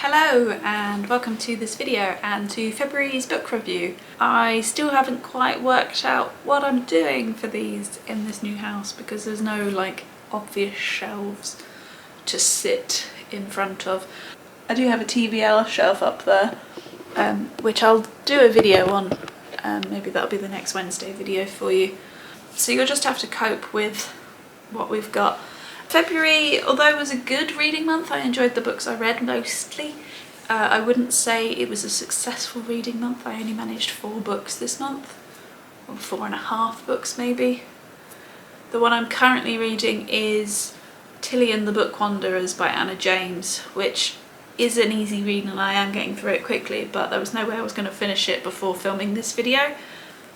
Hello and welcome to this video and to February's book review. I still haven't quite worked out what I'm doing for these in this new house because there's no like obvious shelves to sit in front of. I do have a TBL shelf up there which I'll do a video on. Maybe that'll be the next Wednesday video for you. So you'll just have to cope with what we've got. February, although it was a good reading month, I enjoyed the books I read mostly. I wouldn't say it was a successful reading month. I only managed 4 books this month, or 4.5 books maybe. The one I'm currently reading is Talia and the Book Wanderers by Anna James, which is an easy read and I am getting through it quickly, but there was no way I was going to finish it before filming this video.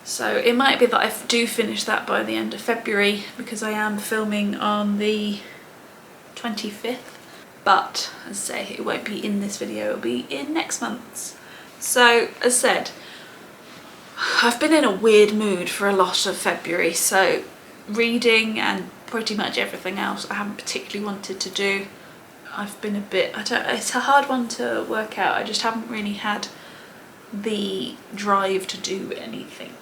So it might be that I do finish that by the end of February because I am filming on the 25th. But as I say, it won't be in this video, it'll be in next month's. So as said, I've been in a weird mood for a lot of February, so reading and pretty much everything else I haven't particularly wanted to do. I've been a bit, it's a hard one to work out, I just haven't really had the drive to do anything,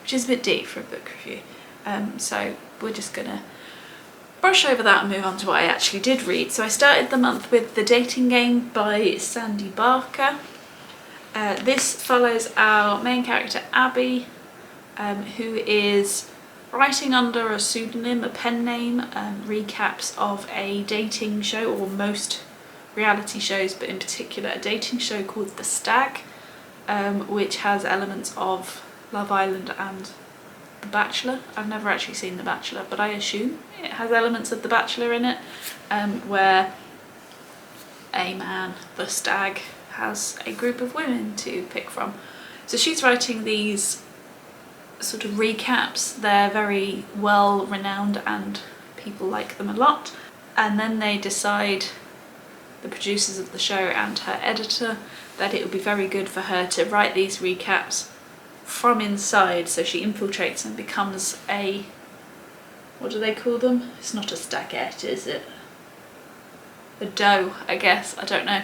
which is a bit deep for a book review. So we're just gonna brush over that and move on to what I actually did read. So I started the month with The Dating Game by Sandy Barker. This follows our main character Abby, who is writing under a pseudonym, a pen name, recaps of a dating show, or most reality shows, but in particular a dating show called The Stag, which has elements of Love Island and The Bachelor. I've never actually seen The Bachelor, but I assume it has elements of The Bachelor in it, where a man, the stag, has a group of women to pick from. So she's writing these sort of recaps. They're very well renowned and people like them a lot. And then they decide, the producers of the show and her editor, that it would be very good for her to write these recaps from inside. So she infiltrates and becomes a, what do they call them? It's not a stagette, is it? A doe, I guess, I don't know.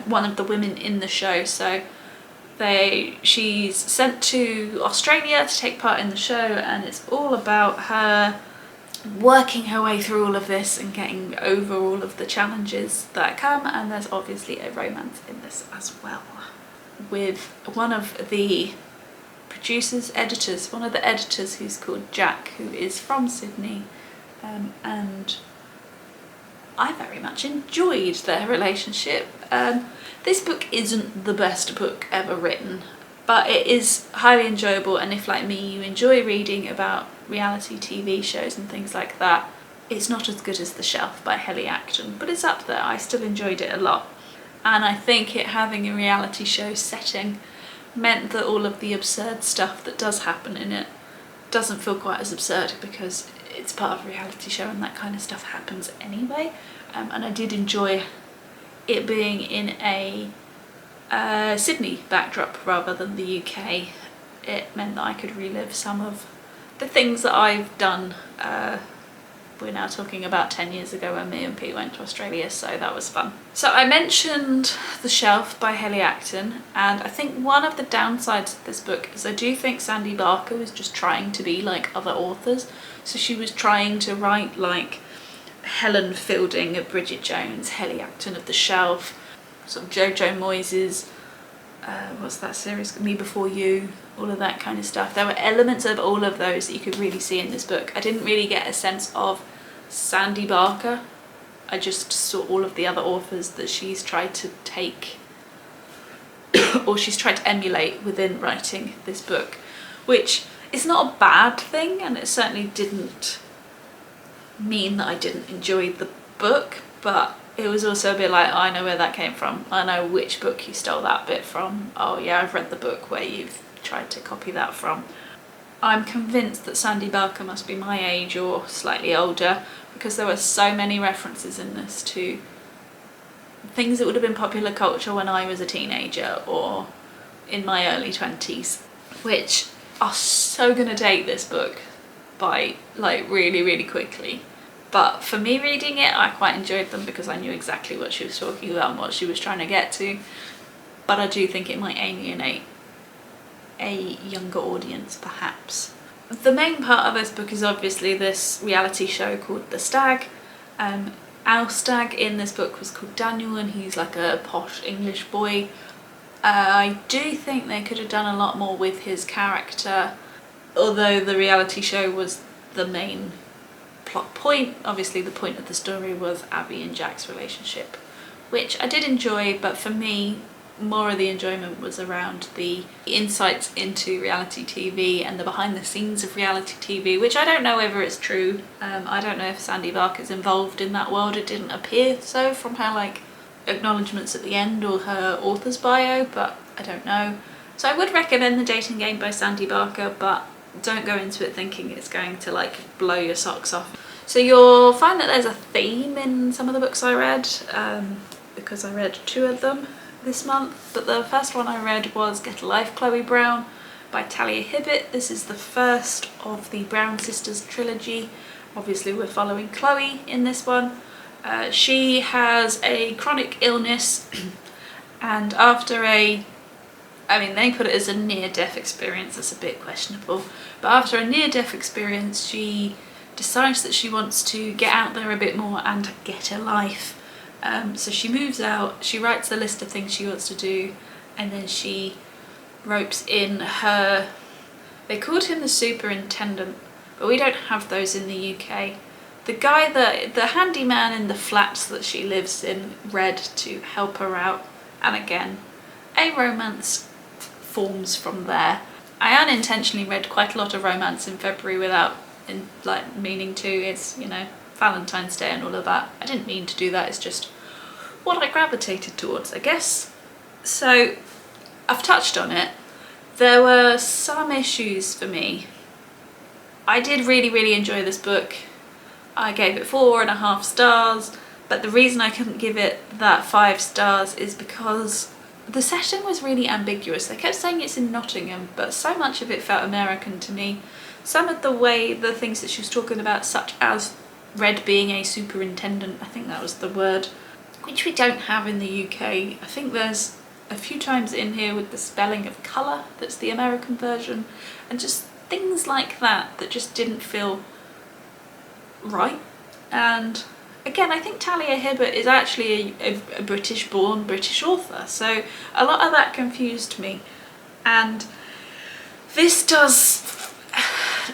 One of the women in the show. So she's sent to Australia to take part in the show, and it's all about her working her way through all of this and getting over all of the challenges that come. And there's obviously a romance in this as well, with one of the one of the editors who's called Jack, who is from Sydney, and I very much enjoyed their relationship. This book isn't the best book ever written, but it is highly enjoyable, and if like me you enjoy reading about reality TV shows and things like that, it's not as good as The Shelf by Helly Acton, but it's up there. I still enjoyed it a lot, and I think it having a reality show setting meant that all of the absurd stuff that does happen in it doesn't feel quite as absurd because it's part of a reality show and that kind of stuff happens anyway. And I did enjoy it being in a Sydney backdrop rather than the UK. It meant that I could relive some of the things that I've done. We're now talking about 10 years ago when me and Pete went to Australia, so that was fun. So I mentioned The Shelf by Helly Acton, and I think one of the downsides of this book is I do think Sandy Barker was just trying to be like other authors. So she was trying to write like Helen Fielding of Bridget Jones, Helly Acton of The Shelf, sort of Jojo Moyes's, what's that series, Me Before You, all of that kind of stuff. There were elements of all of those that you could really see in this book. I didn't really get a sense of Sandy Barker. I just saw all of the other authors that she's tried to take or she's tried to emulate within writing this book, which is not a bad thing, and it certainly didn't mean that I didn't enjoy the book, but it was also a bit like, oh, I know where that came from, I know which book you stole that bit from, oh yeah, I've read the book where you've tried to copy that from. I'm convinced that Sandy Barker must be my age or slightly older, because there were so many references in this to things that would have been popular culture when I was a teenager or in my early 20s, which are so gonna date this book by like really, really quickly. But for me reading it, I quite enjoyed them because I knew exactly what she was talking about and what she was trying to get to. But I do think it might alienate a younger audience, perhaps. The main part of this book is obviously this reality show called The Stag. Our stag in this book was called Daniel, and he's like a posh English boy. I do think they could have done a lot more with his character, although the reality show was the main plot point. Obviously the point of the story was Abby and Jack's relationship, which I did enjoy, but for me more of the enjoyment was around the insights into reality TV and the behind the scenes of reality TV, which I don't know whether it's true. I don't know if Sandy Barker's involved in that world. It didn't appear so from her like acknowledgements at the end or her author's bio, but I don't know. So I would recommend The Dating Game by Sandy Barker, but don't go into it thinking it's going to like blow your socks off. So you'll find that there's a theme in some of the books I read, because I read 2 of them this month. But the first one I read was Get a Life, Chloe Brown by Talia Hibbert. This is the first of the Brown Sisters trilogy. Obviously we're following Chloe in this one. She has a chronic illness and after they put it as a near-death experience, that's a bit questionable, but after a near-death experience she decides that she wants to get out there a bit more and get a life. So she moves out, she writes the list of things she wants to do, and then she ropes in her, they called him the superintendent, but we don't have those in the UK. The guy, the handyman in the flats that she lives in, Red, to help her out, and again, a romance forms from there. I unintentionally read quite a lot of romance in February without meaning to. It's, you know, Valentine's Day and all of that. I didn't mean to do that, it's just what I gravitated towards, I guess. So I've touched on it. There were some issues for me. I did really enjoy this book. I gave it 4.5 stars, but the reason I couldn't give it that 5 stars is because the setting was really ambiguous. They kept saying it's in Nottingham, but so much of it felt American to me. Some of the things that she was talking about, such as Red being a superintendent, I think that was the word, which we don't have in the UK. I think there's a few times in here with the spelling of colour, that's the American version, and just things like that that just didn't feel right. And again, I think Talia Hibbert is actually a British-born British author, so a lot of that confused me. And this does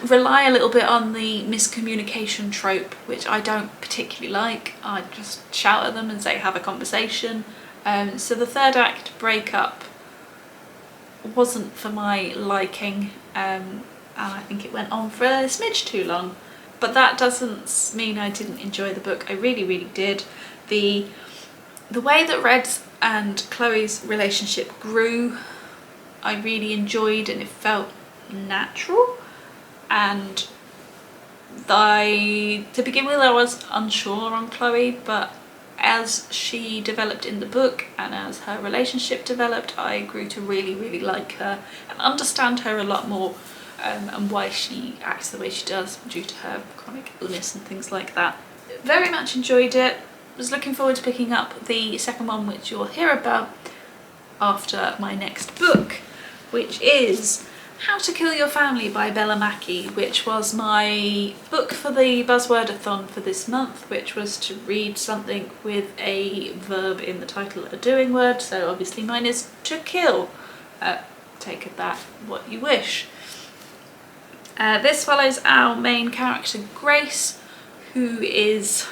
rely a little bit on the miscommunication trope, which I don't particularly like. I just shout at them and say have a conversation. So the third act breakup wasn't for my liking, and I think it went on for a smidge too long. But that doesn't mean I didn't enjoy the book. I really did. The way that Red's and Chloe's relationship grew, I really enjoyed, and it felt natural. And to begin with, I was unsure on Chloe, but as she developed in the book and as her relationship developed, I grew to really like her and understand her a lot more. And why she acts the way she does due to her chronic illness and things like that. Very much enjoyed it. Was looking forward to picking up the second one, which you'll hear about after my next book, which is How to Kill Your Family by Bella Mackie, which was my book for the Buzzword-a-thon for this month, which was to read something with a verb in the title, a doing word, so obviously mine is to kill. Take of that what you wish. This follows our main character Grace, who is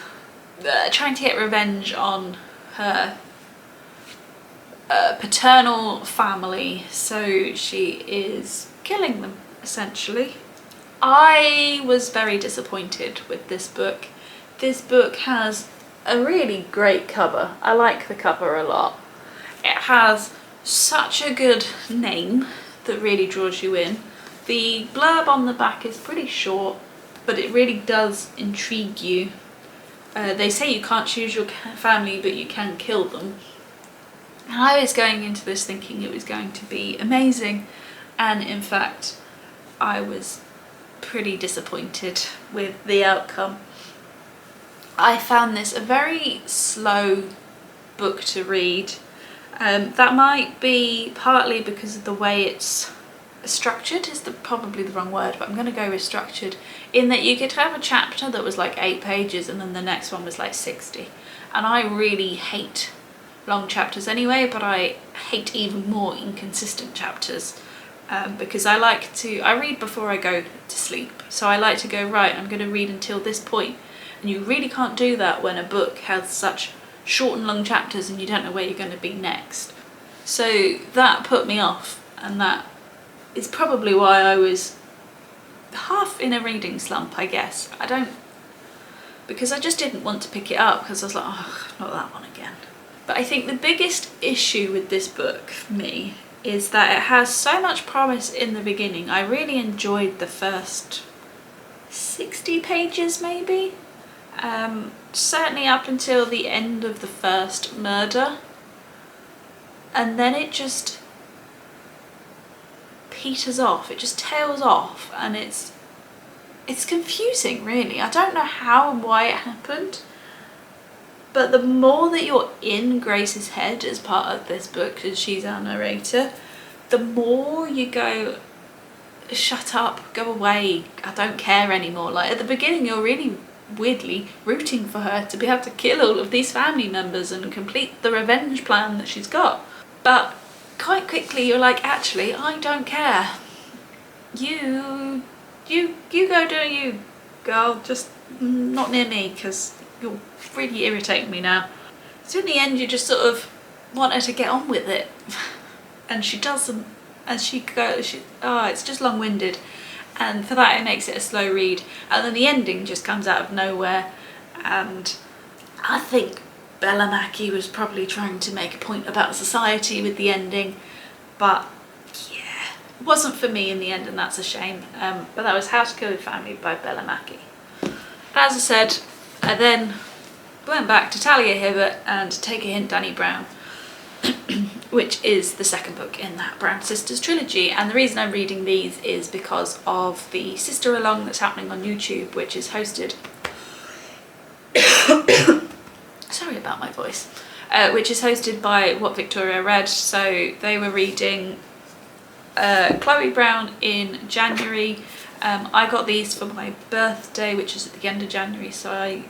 trying to get revenge on her paternal family, so she is killing them, essentially. I was very disappointed with this book. This book has a really great cover. I like the cover a lot. It has such a good name that really draws you in. The blurb on the back is pretty short, but it really does intrigue you. They say you can't choose your family, but you can kill them. And I was going into this thinking it was going to be amazing, and in fact I was pretty disappointed with the outcome. I found this a very slow book to read. That might be partly because of the way it's structured, is probably the wrong word, but I'm going to go with structured, in that you could have a chapter that was like 8 pages and then the next one was like 60. And I really hate long chapters anyway, but I hate even more inconsistent chapters. Because I read before I go to sleep. So I like to go, right, I'm going to read until this point. And you really can't do that when a book has such short and long chapters and you don't know where you're going to be next. So that put me off, and that is probably why I was half in a reading slump, I guess. Because I just didn't want to pick it up, because I was like, oh, not that one again. But I think the biggest issue with this book for me is that it has so much promise in the beginning. I really enjoyed the first 60 pages maybe. Certainly up until the end of the first murder. And then it just peters off, it just tails off, and it's confusing really. I don't know how and why it happened, but the more that you're in Grace's head as part of this book, because she's our narrator, the more you go, shut up, go away, I don't care anymore. Like at the beginning you're really weirdly rooting for her to be able to kill all of these family members and complete the revenge plan that she's got, but quite quickly you're like, actually I don't care. You go do you, girl, just not near me, because you're really irritating me now. So in the end you just sort of want her to get on with it, and she doesn't, and it's just long-winded, and for that it makes it a slow read, and then the ending just comes out of nowhere. And I think Mackie was probably trying to make a point about society with the ending, but yeah, it wasn't for me in the end, and that's a shame. But that was How to Kill Your Family by Mackie. As I said, I then went back to Talia Hibbert and Take a Hint, Dani Brown, which is the second book in that Brown Sisters trilogy. And the reason I'm reading these is because of the sister along that's happening on YouTube, which is hosted sorry about my voice, which is hosted by What Victoria Read. So they were reading Chloe Brown in January. I got these for my birthday, which is at the end of January, so I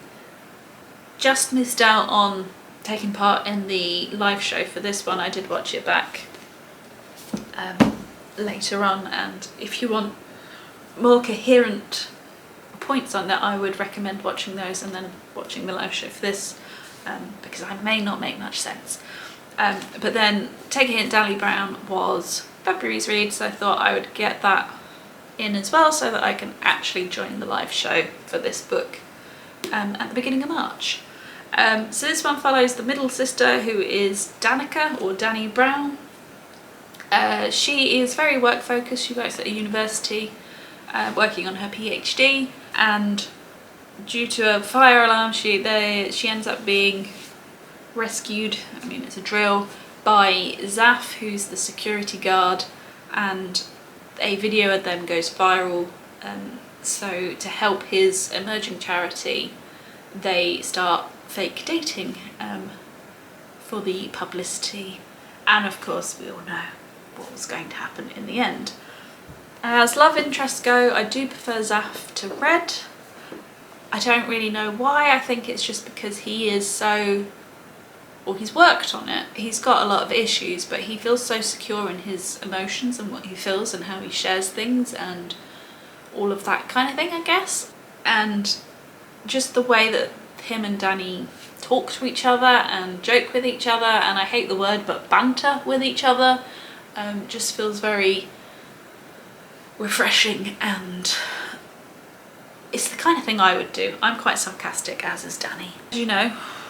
just missed out on taking part in the live show for this one. I did watch it back later on, and if you want more coherent points on that, I would recommend watching those and then watching the live show for this, because I may not make much sense. But then Take a Hint, Dani Brown was February's read, so I thought I would get that in as well so that I can actually join the live show for this book at the beginning of March. So this one follows the middle sister, who is Danica, or Dani Brown. She is very work focused. She works at a university working on her PhD, and due to a fire alarm she ends up being rescued, I mean it's a drill, by Zaf, who's the security guard, and a video of them goes viral. So to help his emerging charity, they start fake dating for the publicity, and of course we all know what was going to happen in the end. As love interests go, I do prefer Zaf to Red. I don't really know why. I think it's just because he is so, or he's worked on it. He's got a lot of issues, but he feels so secure in his emotions and what he feels and how he shares things and all of that kind of thing, I guess. And just the way that him and Dani talk to each other and joke with each other, and I hate the word, but banter with each other, just feels very refreshing, and it's the kind of thing I would do. I'm quite sarcastic, as is Dani. As you know,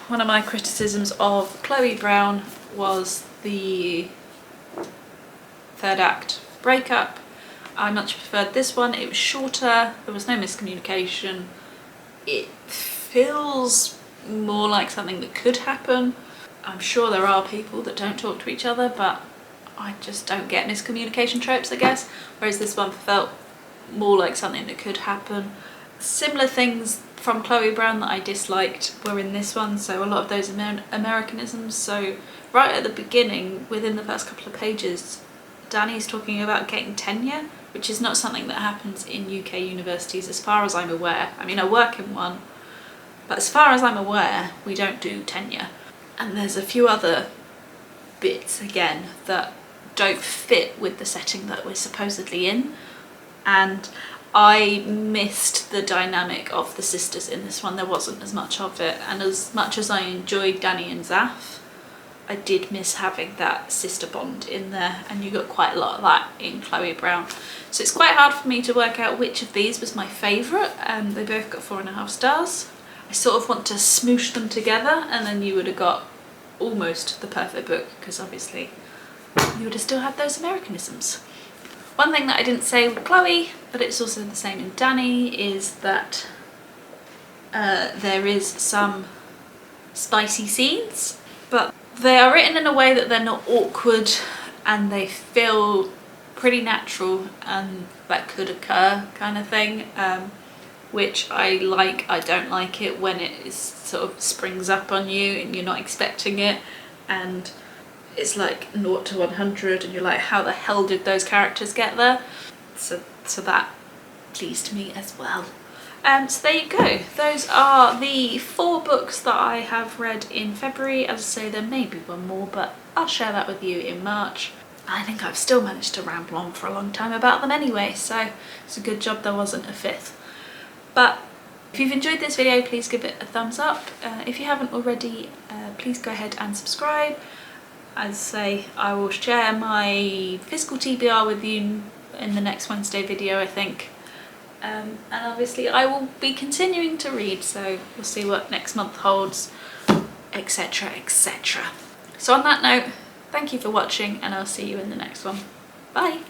one of my criticisms of Chloe Brown was the third act breakup. I much preferred this one. It was shorter, there was no miscommunication. It feels more like something that could happen. I'm sure there are people that don't talk to each other, but I just don't get miscommunication tropes, I guess. Whereas this one felt more like something that could happen. Similar things from Chloe Brown that I disliked were in this one, so a lot of those Americanisms. So right at the beginning, within the first couple of pages, Dani's talking about getting tenure, which is not something that happens in UK universities as far as I'm aware. I mean, I work in one, but as far as I'm aware, we don't do tenure. And there's a few other bits, again, that don't fit with the setting that we're supposedly in. And I missed the dynamic of the sisters in this one. There wasn't as much of it, and as much as I enjoyed Dani and Zaf, I did miss having that sister bond in there, and you got quite a lot of that in Chloe Brown. So it's quite hard for me to work out which of these was my favourite, and they both got 4.5 stars. I sort of want to smoosh them together, and then you would have got almost the perfect book, because obviously you would have still had those Americanisms. One thing that I didn't say with Chloe, but it's also the same in Dani, is that there is some spicy scenes, but they are written in a way that they're not awkward and they feel pretty natural and that could occur kind of thing, which I like. I don't like it when it is sort of springs up on you and you're not expecting it, and it's like 0 to 100 and you're like, how the hell did those characters get there? So that pleased me as well. So there you go. Those are the 4 books that I have read in February. As I say, there may be one more, but I'll share that with you in March. I think I've still managed to ramble on for a long time about them anyway, so it's a good job there wasn't a 5th. But if you've enjoyed this video, please give it a thumbs up. If you haven't already, please go ahead and subscribe. As I say, I will share my physical TBR with you in the next Wednesday video, I think. And obviously I will be continuing to read, so we'll see what next month holds, etc, etc. So on that note, thank you for watching, and I'll see you in the next one. Bye!